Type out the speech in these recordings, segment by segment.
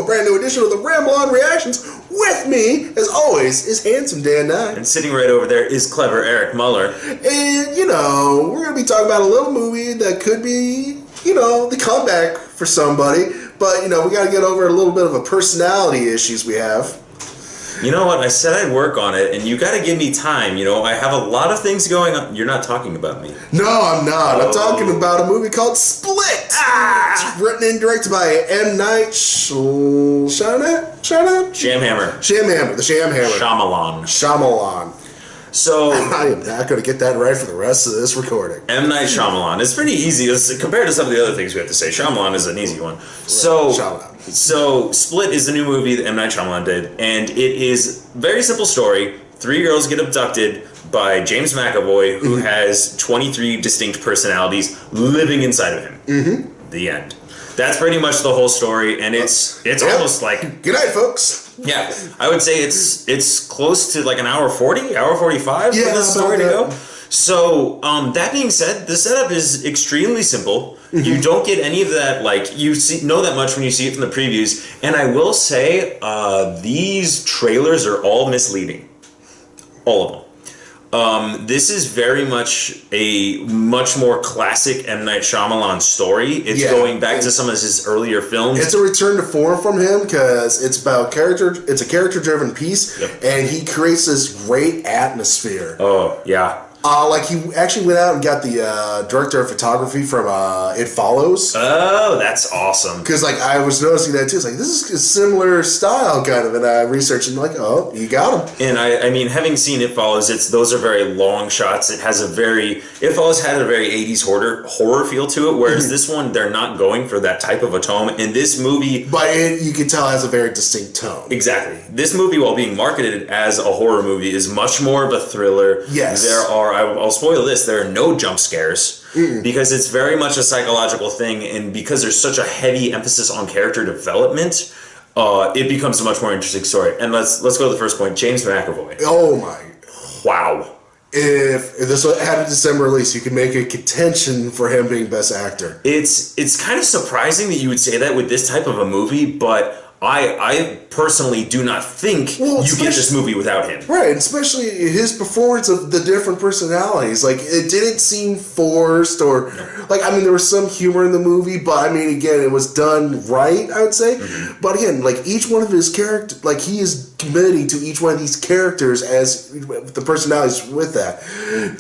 brand new edition of the Ramble on Reactions. With me, as always, is handsome Dan Nye. And sitting right over there is clever Eric Muller. And, you know, we're going to be talking about a little movie that could be, you know, the comeback for somebody. But, you know, we got to get over a little bit of a personality issues we have. You know what? I said I'd work on it, and you got to give me time. You know, I have a lot of things going on. You're not talking about me. No, I'm not. I'm talking about a movie called Split. It's written and directed by M. Night Shyamalan? Shamhammer. Shamhammer. The Shamhammer. Shyamalan. So I am not going to get that right for the rest of this recording. M. Night Shyamalan. It's pretty easy compared to some of the other things we have to say. Shyamalan is an easy one. So Split is the new movie that M. Night Shyamalan did, and it is a very simple story. 3 girls get abducted by James McAvoy, who has 23 distinct personalities living inside of him. The end. That's pretty much the whole story, and it's almost like... Good night, folks. Yeah, I would say it's close to like an hour 40, hour 45 for this story to go. So, that being said, the setup is extremely simple. You don't get any of that, like, know that much when you see it from the previews. And I will say, these trailers are all misleading. All of them. This is very much a much more classic M. Night Shyamalan story. It's going back to some of his earlier films. It's a return to form from him because it's about character. It's a character-driven piece, and he creates this great atmosphere. Oh, yeah. Like, he actually went out and got the director of photography from It Follows. Oh, that's awesome. Because, like, I was noticing that, too. It's like, this is a similar style, kind of, and I researched and like, oh, you got him. And, I mean, having seen It Follows, those are very long shots. It Follows had a very 80s horror feel to it, whereas this one, they're not going for that type of a tone. And this movie... But you can tell it has a very distinct tone. Exactly. This movie, while being marketed as a horror movie, is much more of a thriller. Yes. I'll spoil this, there are no jump scares because it's very much a psychological thing, and because there's such a heavy emphasis on character development, it becomes a much more interesting story. And let's go to the first point, James McAvoy. Oh my. Wow. If this had a December release, you could make a contention for him being Best Actor. It's kind of surprising that you would say that with this type of a movie, but I personally do not think you get this movie without him. Right, especially his performance of the different personalities. Like, it didn't seem forced or... Like, I mean, there was some humor in the movie, but, I mean, again, it was done right, I would say. But, again, like, each one of his characters... Like, he is committing to each one of these characters as the personalities with that.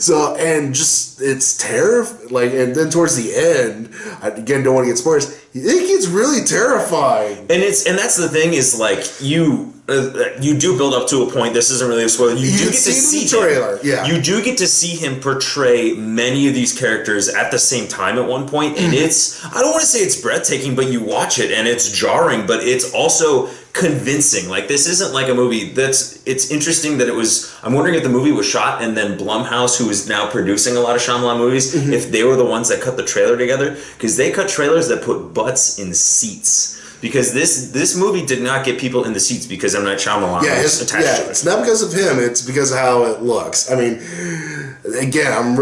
So, and just... It's terrifying. Like, and then towards the end... I, again, don't want to get spoilers. It gets really terrifying. And that's the thing is, like, you do build up to a point. This isn't really a spoiler. You do get to see the trailer. Yeah. You do get to see him portray many of these characters at the same time at one point, and it's, I don't want to say it's breathtaking, but you watch it and it's jarring, but it's also convincing. Like, this isn't like a movie it's interesting that it was, I'm wondering if the movie was shot and then Blumhouse, who is now producing a lot of Shyamalan movies, if they were the ones that cut the trailer together, because they cut trailers that put butts in seats. Because this movie did not get people in the seats because M. Night Shyamalan was attached to it. It's not because of him, it's because of how it looks. I mean, again,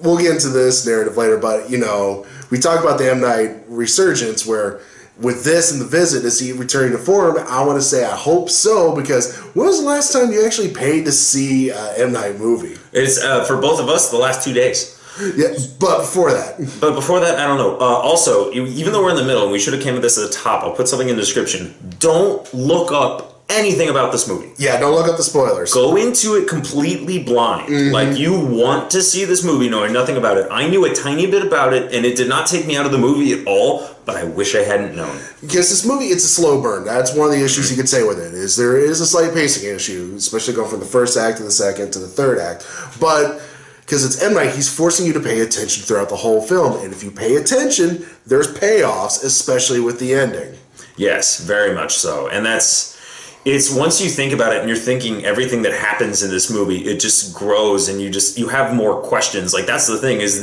we'll get into this narrative later, but, you know, we talk about the M. Night resurgence where with this and The Visit, is he returning to form? I want to say I hope so, because when was the last time you actually paid to see an M. Night movie? It's, for both of us, the last 2 days. Yeah, but before that, I don't know. Also, even though we're in the middle, and we should have came with this at the top, I'll put something in the description. Don't look up anything about this movie. Yeah, don't look up the spoilers. Go into it completely blind. Like, you want to see this movie knowing nothing about it. I knew a tiny bit about it, and it did not take me out of the movie at all, but I wish I hadn't known. Because this movie, it's a slow burn. That's one of the issues you could say with it, is there is a slight pacing issue, especially going from the first act to the second to the third act. But... because it's M. Night, he's forcing you to pay attention throughout the whole film. And if you pay attention, there's payoffs, especially with the ending. Yes, very much so. And it's once you think about it and you're thinking everything that happens in this movie, it just grows and you have more questions. Like, that's the thing, is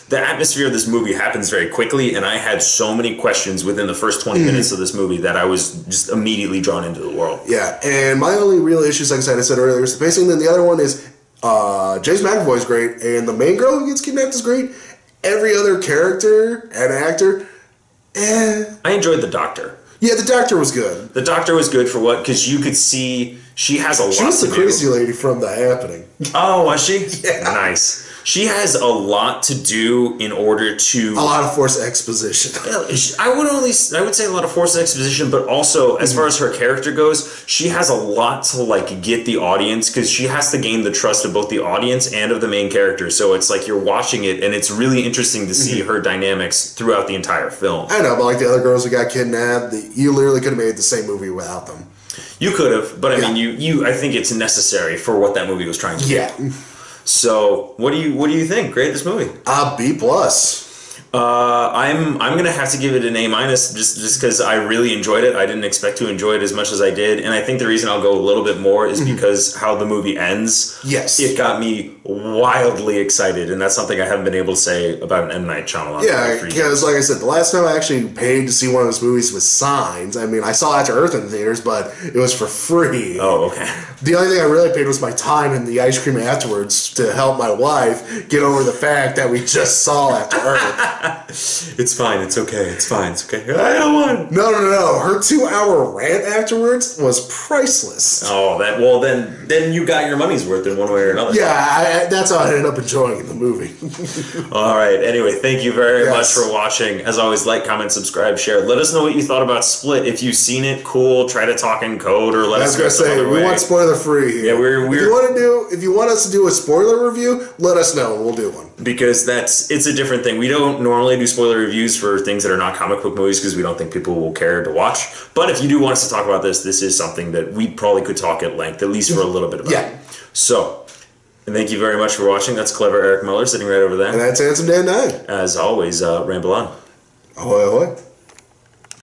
the atmosphere of this movie happens very quickly, and I had so many questions within the first 20 minutes of this movie that I was just immediately drawn into the world. Yeah, and my only real issues, like I said earlier, is the pacing. Then the other one is James McAvoy is great, and the main girl who gets kidnapped is great. Every other character and actor, I enjoyed the doctor. Yeah, the doctor was good. The doctor was good for what? Because you could see she has a lot to do. She was the crazy lady from The Happening. Oh, was she? Yeah. Nice. She has a lot to do in order to... A lot of forced exposition. I would say a lot of forced exposition, but also, as far as her character goes, she has a lot to, like, get the audience, because she has to gain the trust of both the audience and of the main character. So it's like you're watching it, and it's really interesting to see her dynamics throughout the entire film. I know, but like the other girls who got kidnapped, you literally could have made the same movie without them. You could have, but I mean, I think it's necessary for what that movie was trying to do. Yeah. So, what do you think? Grade this movie? B+. I'm gonna have to give it an A- just because I really enjoyed it. I didn't expect to enjoy it as much as I did, and I think the reason I'll go a little bit more is because how the movie ends. Yes, it got me wildly excited, and that's something I haven't been able to say about an M. Night Shyamalan. Yeah, because like I said, the last time I actually paid to see one of his movies was Signs. I mean, I saw After Earth in theaters, but it was for free. Oh, okay. The only thing I really paid was my time and the ice cream afterwards to help my wife get over the fact that we just saw After Earth. It's fine. It's okay. It's fine. It's okay. I don't want. No. Her 2-hour rant afterwards was priceless. Oh, then you got your money's worth in one way or another. Yeah, that's how I ended up enjoying the movie. All right. Anyway, thank you very much for watching. As always, like, comment, subscribe, share. Let us know what you thought about Split. If you've seen it, cool. Try to talk in code or let us know. I was gonna say we want spoiler free here. Yeah, if you want us to do a spoiler review, let us know and we'll do one. Because it's a different thing. We don't normally do spoiler reviews for things that are not comic book movies because we don't think people will care to watch. But if you do want us to talk about this is something that we probably could talk at length, at least for a little bit about. Yeah. So, and thank you very much for watching. That's clever Eric Muller sitting right over there. And that's Handsome Dan 9. As always, ramble on. Ahoy, ahoy.